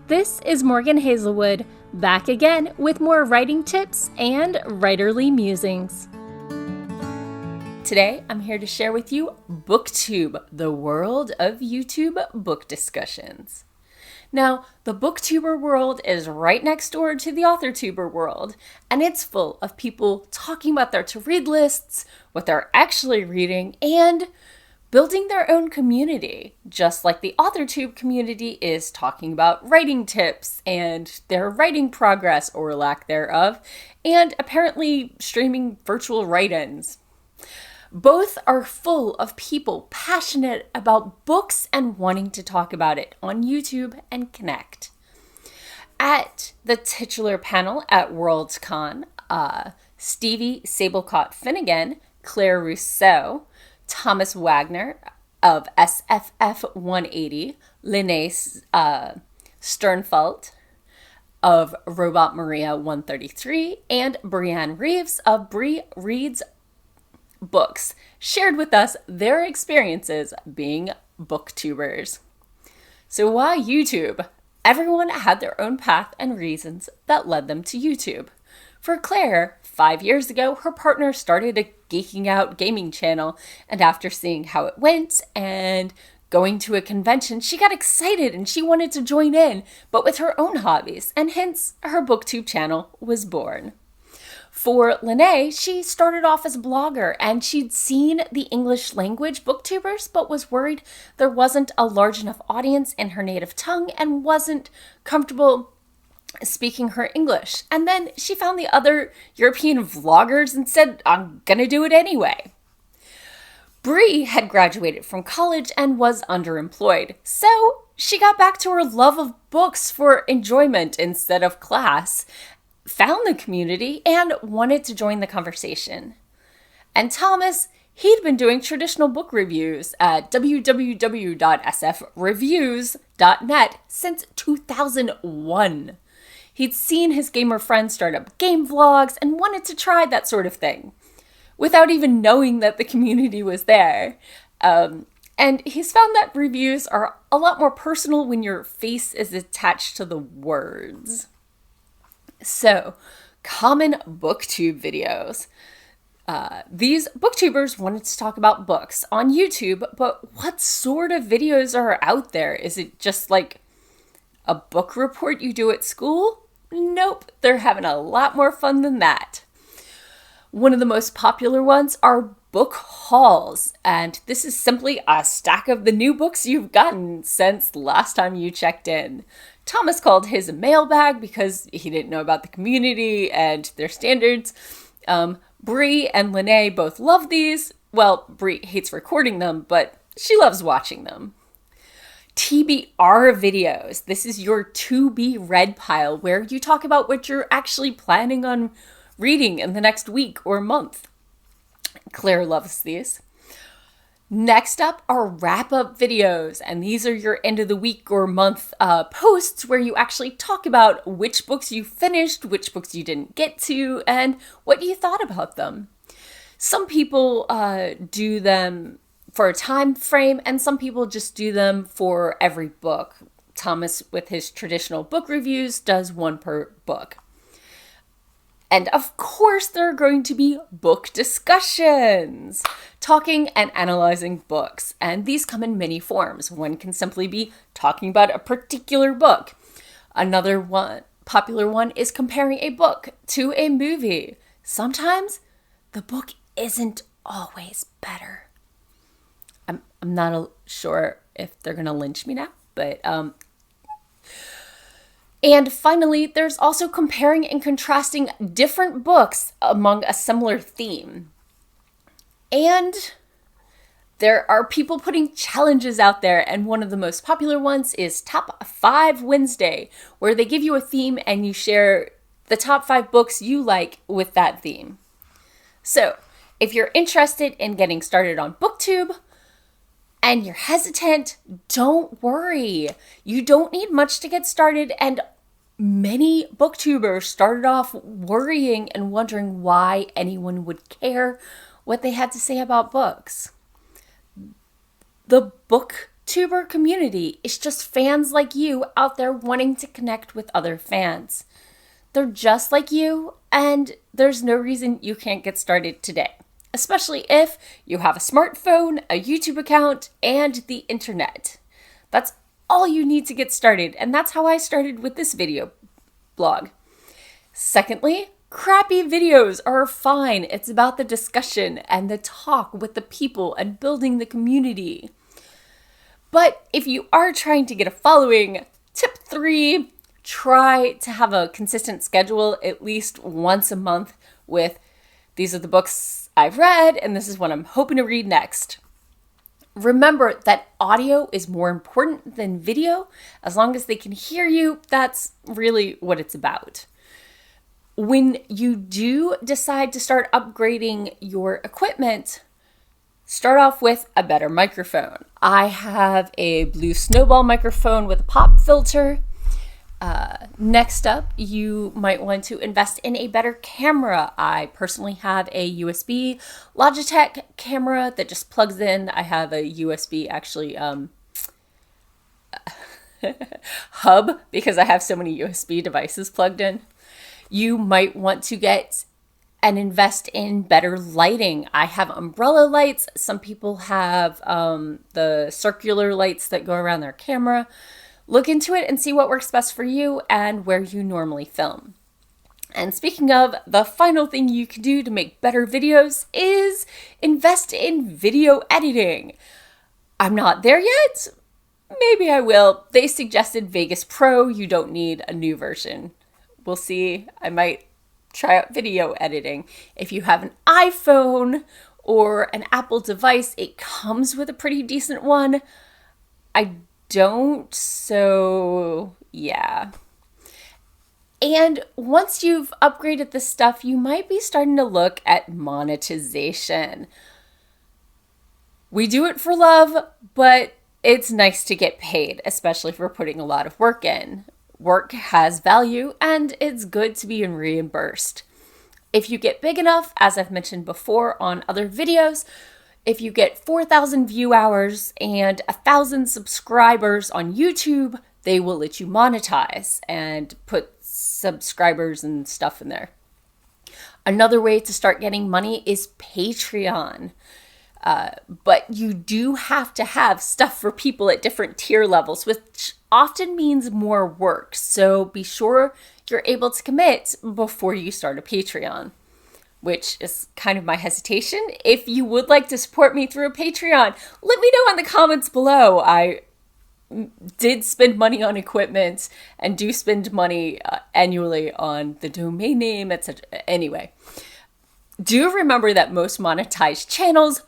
This is Morgan Hazelwood, back again with more writing tips and writerly musings. Today, I'm here to share with you Booktube, the world of YouTube book discussions. Now, the booktuber world is right next door to the authortuber world, and it's full of people talking about their to-read lists, what they're actually reading, and building their own community, just like the authortube community is talking about writing tips and their writing progress or lack thereof, and apparently streaming virtual write-ins. Both are full of people passionate about books and wanting to talk about it on YouTube and connect. At the titular panel at WorldCon, Stevie, Sablecaught, Finegan, Claire Rousseau, Thomas Wagner of SFF 180, Linnea Sternefält of Robot Maria 133, and Brianne Reeves of BreeReadsBooks shared with us their experiences being booktubers. So why YouTube? Everyone had their own path and reasons that led them to YouTube. For Claire, 5 years ago, her partner started a Geeking Out gaming channel, and after seeing how it went and going to a convention, she got excited and she wanted to join in, but with her own hobbies, and hence her Booktube channel was born. For Linnea, she started off as a blogger, and she'd seen the English language booktubers, but was worried there wasn't a large enough audience in her native tongue and wasn't comfortable speaking her English. And then she found the other European vloggers and said, I'm gonna do it anyway. Bree had graduated from college and was underemployed, so she got back to her love of books for enjoyment instead of class, found the community, and wanted to join the conversation. And Thomas, he'd been doing traditional book reviews at www.sfreviews.net since 2001. He'd seen his gamer friends start up game vlogs and wanted to try that sort of thing, without even knowing that the community was there. And he's found that reviews are a lot more personal when your face is attached to the words. So, common booktube videos. These booktubers wanted to talk about books on YouTube, but what sort of videos are out there? Is it just like a book report you do at school? Nope, they're having a lot more fun than that. One of the most popular ones are book hauls, and this is simply a stack of the new books you've gotten since last time you checked in. Thomas called his a mailbag because he didn't know about the community and their standards. Bree and Linnea both love these. Well, Bree hates recording them, but she loves watching them. TBR videos. This is your to be read pile where you talk about what you're actually planning on reading in the next week or month. Claire loves these. Next up are wrap-up videos, and these are your end of the week or month posts where you actually talk about which books you finished, which books you didn't get to, and what you thought about them. Some people do them for a time frame, and some people just do them for every book. Thomas, with his traditional book reviews, does one per book. And of course, there are going to be book discussions, talking and analyzing books. And these come in many forms. One can simply be talking about a particular book. Another popular one is comparing a book to a movie. Sometimes the book isn't always better. I'm not sure if they're going to lynch me now, but and finally, there's also comparing and contrasting different books among a similar theme. And there are people putting challenges out there, and one of the most popular ones is Top 5 Wednesday, where they give you a theme and you share the top 5 books you like with that theme. So, if you're interested in getting started on Booktube, and you're hesitant, don't worry. You don't need much to get started, and many booktubers started off worrying and wondering why anyone would care what they had to say about books. The book tuber community is just fans like you out there wanting to connect with other fans. They're just like you, and there's no reason you can't get started today, especially if you have a smartphone, a YouTube account, and the internet. That's all you need to get started, and that's how I started with this video blog. Secondly, crappy videos are fine. It's about the discussion and the talk with the people and building the community. But if you are trying to get a following, tip 3, try to have a consistent schedule at least once a month with these are the books I've read and this is what I'm hoping to read next. Remember that audio is more important than video. As long as they can hear you, that's really what it's about. When you do decide to start upgrading your equipment, start off with a better microphone. I have a Blue Snowball microphone with a pop filter. Next up, you might want to invest in a better camera. I personally have a USB Logitech camera that just plugs in. I have a USB hub because I have so many USB devices plugged in. You might want to get and invest in better lighting. I have umbrella lights. Some people have the circular lights that go around their camera. Look into it and see what works best for you and where you normally film. And speaking of, the final thing you can do to make better videos is invest in video editing. I'm not there yet. Maybe I will. They suggested Vegas Pro. You don't need a new version. We'll see. I might try out video editing. If you have an iPhone or an Apple device, it comes with a pretty decent one. I don't, so yeah. And once you've upgraded this stuff, you might be starting to look at monetization. We do it for love, but it's nice to get paid, especially if we're putting a lot of work in. Work has value, and it's good to be reimbursed. If you get big enough, as I've mentioned before on other videos, if you get 4,000 view hours and 1,000 subscribers on YouTube, they will let you monetize and put subscribers and stuff in there. Another way to start getting money is Patreon. But you do have to have stuff for people at different tier levels, which often means more work. So be sure you're able to commit before you start a Patreon, which is kind of my hesitation. If you would like to support me through a Patreon, let me know in the comments below. I did spend money on equipment and do spend money annually on the domain name, etc. Anyway, do remember that most monetized channels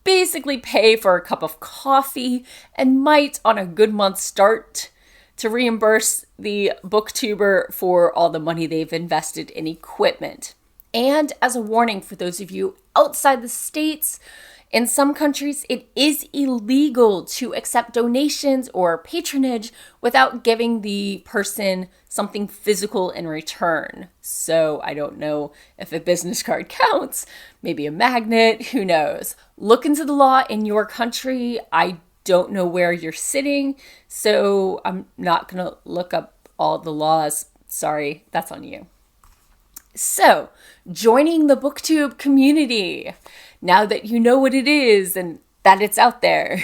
basically pay for a cup of coffee and might, on a good month, start to reimburse the booktuber for all the money they've invested in equipment. And as a warning for those of you outside the States, in some countries it is illegal to accept donations or patronage without giving the person something physical in return. So I don't know if a business card counts, maybe a magnet, who knows. Look into the law in your country. I don't know where you're sitting, so I'm not going to look up all the laws. Sorry, that's on you. So, joining the Booktube community, now that you know what it is and that it's out there.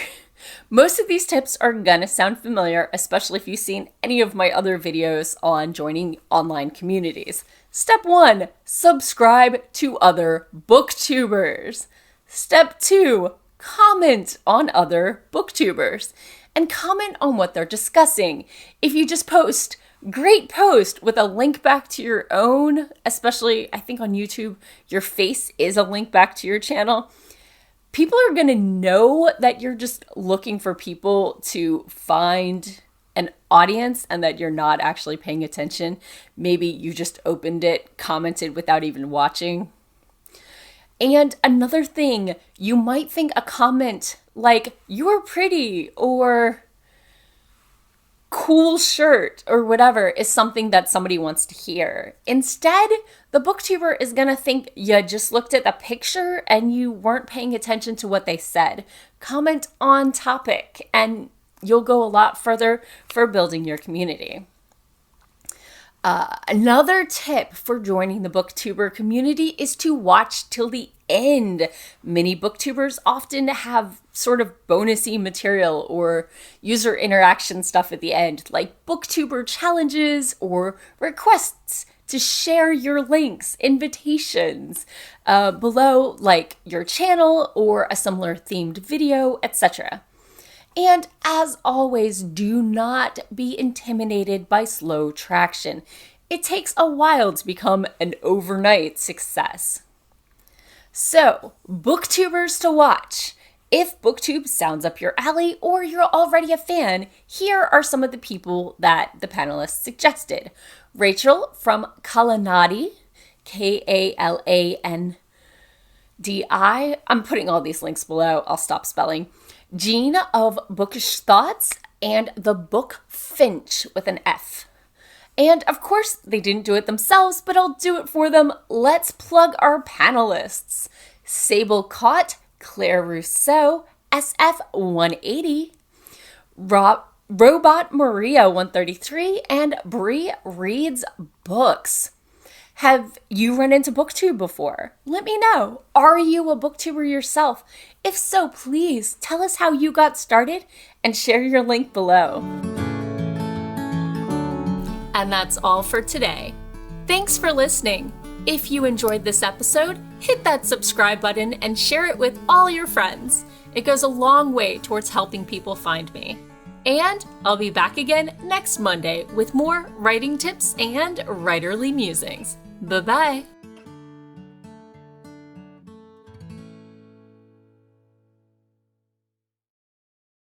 Most of these tips are gonna sound familiar, especially if you've seen any of my other videos on joining online communities. Step 1, subscribe to other booktubers. Step 2, comment on other booktubers and comment on what they're discussing. If you just post, great post with a link back to your own, especially I think on YouTube, your face is a link back to your channel. People are going to know that you're just looking for people to find an audience and that you're not actually paying attention. Maybe you just opened it, commented without even watching. And another thing, you might think a comment like, "You're pretty," or "cool shirt," or whatever is something that somebody wants to hear. Instead, the booktuber is gonna think you just looked at the picture and you weren't paying attention to what they said. Comment on topic and you'll go a lot further for building your community. Another tip for joining the booktuber community is to watch till the end. Many booktubers often have sort of bonusy material or user interaction stuff at the end, like booktuber challenges or requests to share your links, invitations below, like your channel or a similar themed video, etc. And as always, do not be intimidated by slow traction. It takes a while to become an overnight success. So, booktubers to watch. If Booktube sounds up your alley or you're already a fan, here are some of the people that the panelists suggested. Rachel from Kalanadi, Kalandi. I'm putting all these links below. I'll stop spelling. Jean of Bookish Thoughts, and the Book Finch with an F. And of course, they didn't do it themselves, but I'll do it for them. Let's plug our panelists. Sablecaught, Claire Rousseau, SF180, Robot Maria 133, and BreeReadsBooks. Have you run into Booktube before? Let me know. Are you a booktuber yourself? If so, please tell us how you got started and share your link below. And that's all for today. Thanks for listening. If you enjoyed this episode, hit that subscribe button and share it with all your friends. It goes a long way towards helping people find me. And I'll be back again next Monday with more writing tips and writerly musings. Bye-bye.